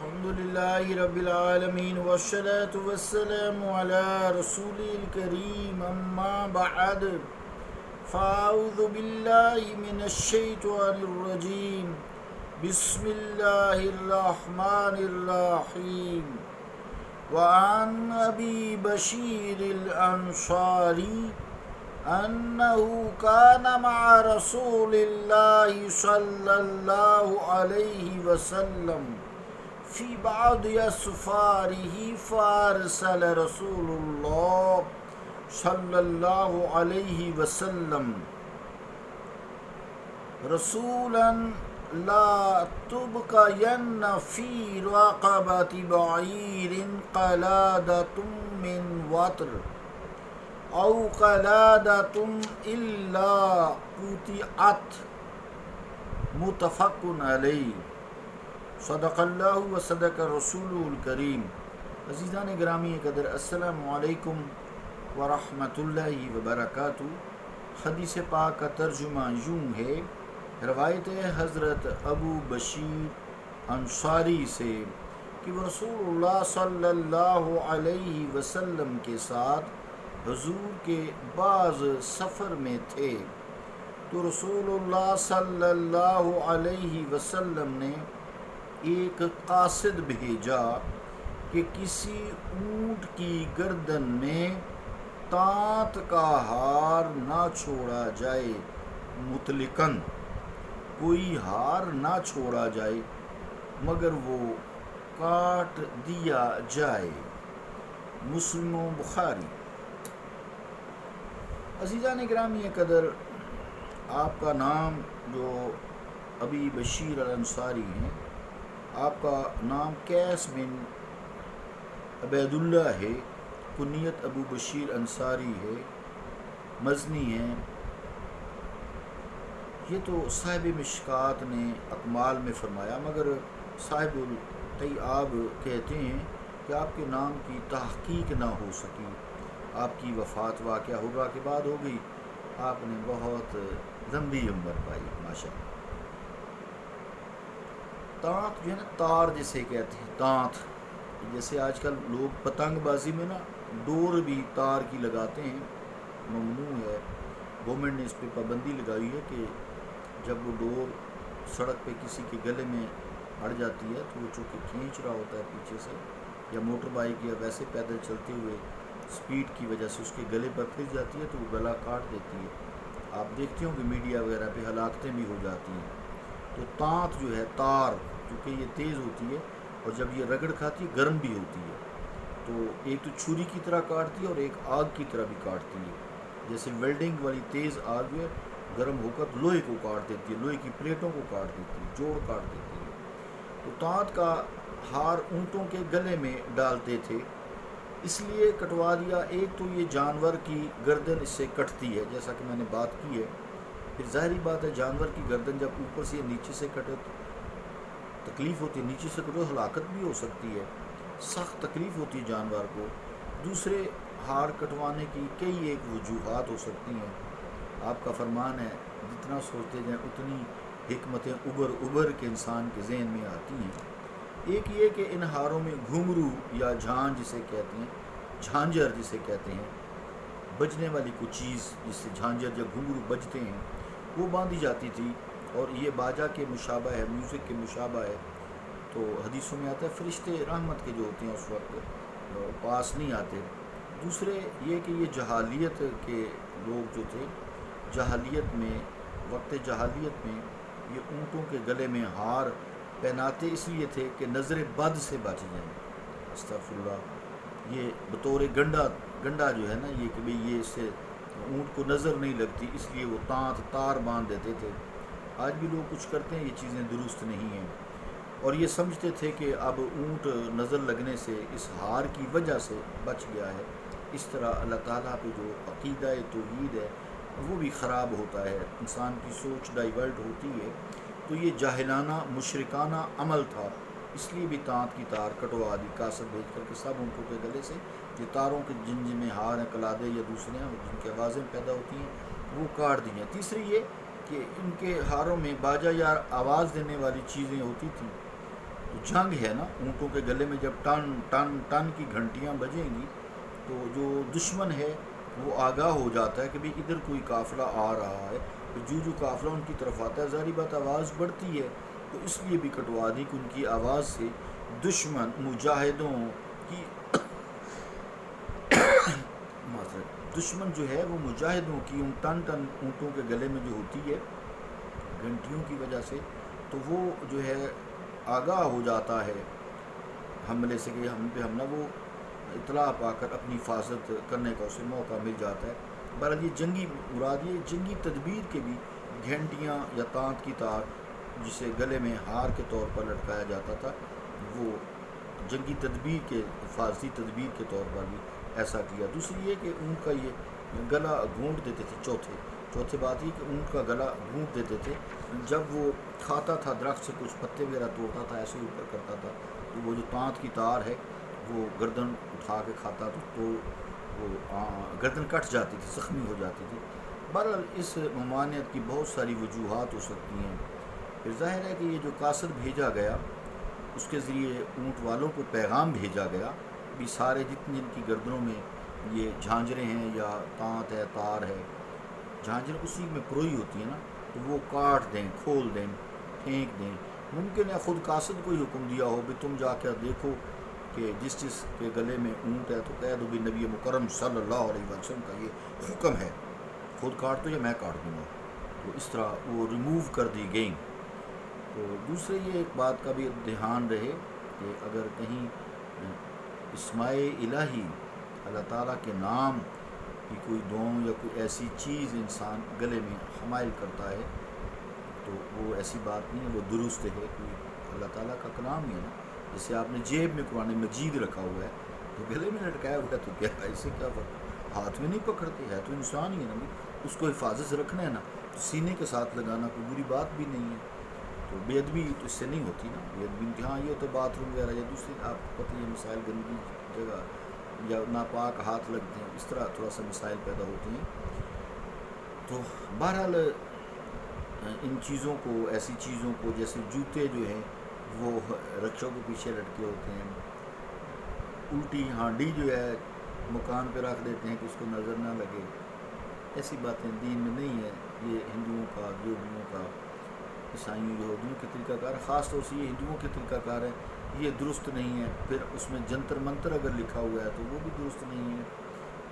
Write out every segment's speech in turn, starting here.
الحمد لله رب العالمين والصلاة والسلام على رسول الكريم أما بعد فأعوذ بالله من الشيطان الرجيم بسم الله الرحمن الرحيم وعن أبي بشير الأنصاري أنه كان مع رسول الله صلى الله عليه وسلم في بعض أسفاره فأرسل رسول الله صلى الله عليه وسلم رسولا لا تبقين في رقبة بعير قلادة من وتر أو قلادة إلا قطعت متفق علیہ صدق اللہ و صدق رسول الکریم۔ عزیزان گرامی قدر، السلام علیکم ورحمۃ اللہ وبرکاتہ۔ حدیث پاک کا ترجمہ یوں ہے، روایت حضرت ابو بشیر انصاری سے کہ وہ رسول اللہ صلی اللہ علیہ وسلم کے ساتھ حضور کے بعض سفر میں تھے، تو رسول اللہ صلی اللہ علیہ وسلم نے ایک قاصد بھیجا کہ کسی اونٹ کی گردن میں تانت کا ہار نہ چھوڑا جائے، مطلقاً کوئی ہار نہ چھوڑا جائے مگر وہ کاٹ دیا جائے۔ مسلم و بخاری۔ عزیزان گرامی قدر، آپ کا نام جو ابی بشیر الانصاری ہیں، آپ کا نام قیس بن عبید اللہ ہے، کنیت ابو بشیر انصاری ہے، مزنی ہیں۔ یہ تو صاحب مشکات نے اکمال میں فرمایا، مگر صاحب الطیاب کہتے ہیں کہ آپ کے نام کی تحقیق نہ ہو سکی، آپ کی وفات واقعہ حرہ کے بعد ہو گئی، آپ نے بہت لمبی عمر پائی ماشاءاللہ۔ تانت جو ہے نا، تار جسے کہتے ہیں، تانت جیسے آج کل لوگ پتنگ بازی میں نا ڈور بھی تار کی لگاتے ہیں، ممنوع ہے، گورنمنٹ نے اس پہ پابندی لگائی ہے کہ جب وہ ڈور سڑک پہ کسی کے گلے میں اڑ جاتی ہے تو وہ چونکہ کھینچ رہا ہوتا ہے پیچھے سے، یا موٹر بائک یا ویسے پیدل چلتے ہوئے سپیڈ کی وجہ سے اس کے گلے پر پھنس جاتی ہے تو وہ گلا کاٹ دیتی ہے۔ آپ دیکھتے ہوں کہ میڈیا وغیرہ پہ ہلاکتیں بھی ہو جاتی ہیں۔ تو تانت جو ہے، تار، کیونکہ یہ تیز ہوتی ہے اور جب یہ رگڑ کھاتی ہے گرم بھی ہوتی ہے، تو ایک تو چھری کی طرح کاٹتی ہے اور ایک آگ کی طرح بھی کاٹتی ہے۔ جیسے ویلڈنگ والی تیز آگ ہے، گرم ہو کر لوہے کو کاٹ دیتی ہے، لوہے کی پلیٹوں کو کاٹ دیتی ہے، جوڑ کاٹ دیتی ہے۔ تو تانت کا ہار اونٹوں کے گلے میں ڈالتے تھے، اس لیے کٹوا دیا۔ ایک تو یہ جانور کی گردن اس سے کٹتی ہے، جیسا کہ میں نے بات کی ہے، پھر ظاہری بات ہے جانور کی گردن جب اوپر سے نیچے سے کٹے تو تکلیف ہوتی ہے، نیچے سے کٹے ہلاکت بھی ہو سکتی ہے، سخت تکلیف ہوتی ہے جانور کو۔ دوسرے ہار کٹوانے کی کئی ایک وجوہات ہو سکتی ہیں۔ آپ کا فرمان ہے جتنا سوچتے جائیں اتنی حکمتیں ابھر کے انسان کے ذہن میں آتی ہیں۔ ایک یہ کہ ان ہاروں میں گھنگرو یا جھانج جسے کہتے ہیں، جھانجر جسے کہتے ہیں، بجنے والی کوئی چیز جس سے جھانجر یا گھنگرو بجتے ہیں وہ باندھی جاتی تھی، اور یہ باجا کے مشابہ ہے، میوزک کے مشابہ ہے۔ تو حدیثوں میں آتا ہے فرشتے رحمت کے جو ہوتے ہیں اس وقت پاس نہیں آتے۔ دوسرے یہ کہ یہ جہالیت کے لوگ جو تھے، جہالیت میں، وقت جہالیت میں یہ اونٹوں کے گلے میں ہار پہناتے اس لیے تھے کہ نظر بد سے بچ جائیں۔ استغفر اللہ۔ یہ بطور گنڈا جو ہے نا، یہ کہ بھئی یہ اس سے اونٹ کو نظر نہیں لگتی، اس لیے وہ تانت تار باندھ دیتے تھے۔ آج بھی لوگ کچھ کرتے ہیں، یہ چیزیں درست نہیں ہیں، اور یہ سمجھتے تھے کہ اب اونٹ نظر لگنے سے اس ہار کی وجہ سے بچ گیا ہے۔ اس طرح اللہ تعالیٰ پہ جو عقیدہ توحید ہے وہ بھی خراب ہوتا ہے، انسان کی سوچ ڈائیورٹ ہوتی ہے۔ تو یہ جاہلانہ مشرکانہ عمل تھا، اس لیے بھی تانت کی تار کٹوا دی، قاصد بھیج کر کے سب اونٹوں کے گلے سے یہ تاروں کے جن میں ہار ہیں، کلادے یا دوسرے ہیں جن کی آوازیں پیدا ہوتی ہیں وہ کاٹ دی ہیں۔ تیسری یہ کہ ان کے ہاروں میں باجا یا آواز دینے والی چیزیں ہوتی تھیں، تو جنگ ہے نا، اونٹوں کے گلے میں جب ٹن ٹن ٹن کی گھنٹیاں بجیں گی تو جو دشمن ہے وہ آگاہ ہو جاتا ہے کہ بھئی ادھر کوئی قافلہ آ رہا ہے، جو قافلہ ان کی طرف آتا ہے ظاہری بات آواز بڑھتی ہے، تو اس لیے بھی کٹوا دی کہ ان کی آواز سے دشمن مجاہدوں کی دشمن جو ہے وہ مجاہدوں کی ان ٹن ٹن اونٹوں کے گلے میں جو ہوتی ہے گھنٹیوں کی وجہ سے، تو وہ جو ہے آگاہ ہو جاتا ہے حملے سے کہ ہم پہ حملہ، وہ اطلاع پا کر اپنی حفاظت کرنے کا اسے موقع مل جاتا ہے۔ بہرحال یہ جنگی مراد، یہ جنگی تدبیر کے بھی گھنٹیاں یا تانت کی تار جسے گلے میں ہار کے طور پر لٹکایا جاتا تھا، وہ جنگی تدبیر کے حفاظتی تدبیر کے طور پر بھی ایسا کیا۔ دوسری یہ کہ اونٹ کا یہ گلا گھونٹ دیتے تھے، چوتھے بات یہ کہ اونٹ کا گلا گھونٹ دیتے تھے، جب وہ کھاتا تھا درخت سے کچھ پتے وغیرہ توڑتا تھا ایسے اوپر کرتا تھا، تو وہ جو تانت کی تار ہے وہ گردن اٹھا کے کھاتا تو وہ گردن کٹ جاتی تھی، زخمی ہو جاتی تھی۔ بہرحال اس ممانعت کی بہت ساری وجوہات ہو سکتی ہیں۔ پھر ظاہر ہے کہ یہ جو قاصد بھیجا گیا اس کے ذریعے اونٹ والوں کو پیغام بھیجا گیا بھی سارے جن کی گردنوں میں یہ جھانجریں ہیں یا تانت ہے، تار ہے، جھانجریں اسی میں پروئی ہوتی ہیں نا، تو وہ کاٹ دیں، کھول دیں، پھینک دیں۔ ممکن ہے خود قاصد کو ہی حکم دیا ہو بھی تم جا کر دیکھو کہ جس کے گلے میں اونٹ ہے تو کہہ دو بھی نبی مکرم صلی اللہ علیہ وسلم کا یہ حکم ہے، خود کاٹ دو یا میں کاٹ دوں گا۔ تو اس طرح وہ ریموو کر دی گئیں۔ تو دوسرے یہ ایک بات کا بھی دھیان رہے کہ اگر کہیں اسماء الہی اللہ تعالیٰ کے نام کی کوئی دعا یا کوئی ایسی چیز انسان گلے میں حمائل کرتا ہے تو وہ ایسی بات نہیں ہے، وہ درست ہے، کوئی اللہ تعالیٰ کا کلام ہی ہے نا۔ جیسے آپ نے جیب میں قرآن مجید رکھا ہوا ہے تو گلے میں لٹکایا ہوا ہے تو کیا ہے، اس سے کیا فرق؟ ہاتھ میں نہیں پکڑتے، ہے تو انسان ہی ہے نا، اس کو حفاظت سے رکھنا ہے نا، تو سینے کے ساتھ لگانا کوئی بری بات بھی نہیں ہے۔ تو بے ادبی تو اس سے نہیں ہوتی نا، بے ادبی ہاں یہ ہوتا ہے باتھ روم وغیرہ یا دوسری آپ کو پتہ ہے مسائل، گندگی جگہ یا ناپاک ہاتھ لگتے ہیں، اس طرح تھوڑا سا مسائل پیدا ہوتے ہیں۔ تو بہرحال ان چیزوں کو، ایسی چیزوں کو جیسے جوتے جو ہیں وہ رکشوں کے پیچھے لٹکے ہوتے ہیں، الٹی ہانڈی جو ہے مکان پہ رکھ دیتے ہیں کہ اس کو نظر نہ لگے، ایسی باتیں دین میں نہیں ہے۔ یہ ہندوؤں کا، دیوبندیوں کا، عیسائیوں یہودیوں کے طریقہ کار، خاص طور سے یہ ہندوؤں کے طریقہ کار ہے، یہ درست نہیں ہے۔ پھر اس میں جنتر منتر اگر لکھا ہوا ہے تو وہ بھی درست نہیں ہے،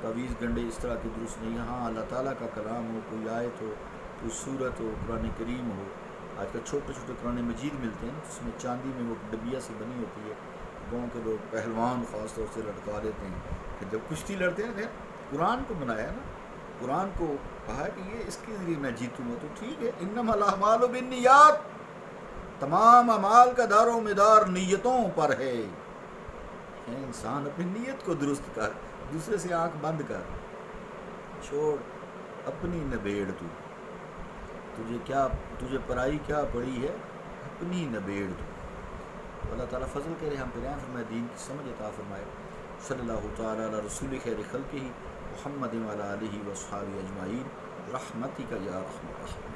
تعویذ گنڈے اس طرح کی درست نہیں ہے۔ ہاں اللہ تعالیٰ کا کلام ہو، کوئی آیت ہو، کوئی صورت ہو، قرآن کریم ہو۔ آج کل چھوٹے چھوٹے قرآن مجید ملتے ہیں جس میں چاندی میں وہ ڈبیا سے بنی ہوتی ہے، گاؤں کے لوگ پہلوان خاص طور سے لٹکا دیتے ہیں کہ جب کشتی لڑتے ہیں نا، قرآن کو بنایا نا، قرآن کو کہا کہ یہ اس کے ذریعے میں جیتوں گا، تو ٹھیک ہے، انما الاعمال بالنیات، تمام اعمال کا دار و مدار نیتوں پر ہے۔ انسان اپنی نیت کو درست کر، دوسرے سے آنکھ بند کر، چھوڑ اپنی نبیڑ، تجھے پرائی کیا پڑی ہے، اپنی نبیڑ تو۔ اللہ تعالیٰ فضل کرے ہم پر فرمائے، دین کی سمجھ عطا فرمائے۔ صلی اللہ تعالیٰ علی رسول خیر خلقہ محمد وعلی آلہ و صحابہ اجمعین، رحمتک یا ارحم الراحمین۔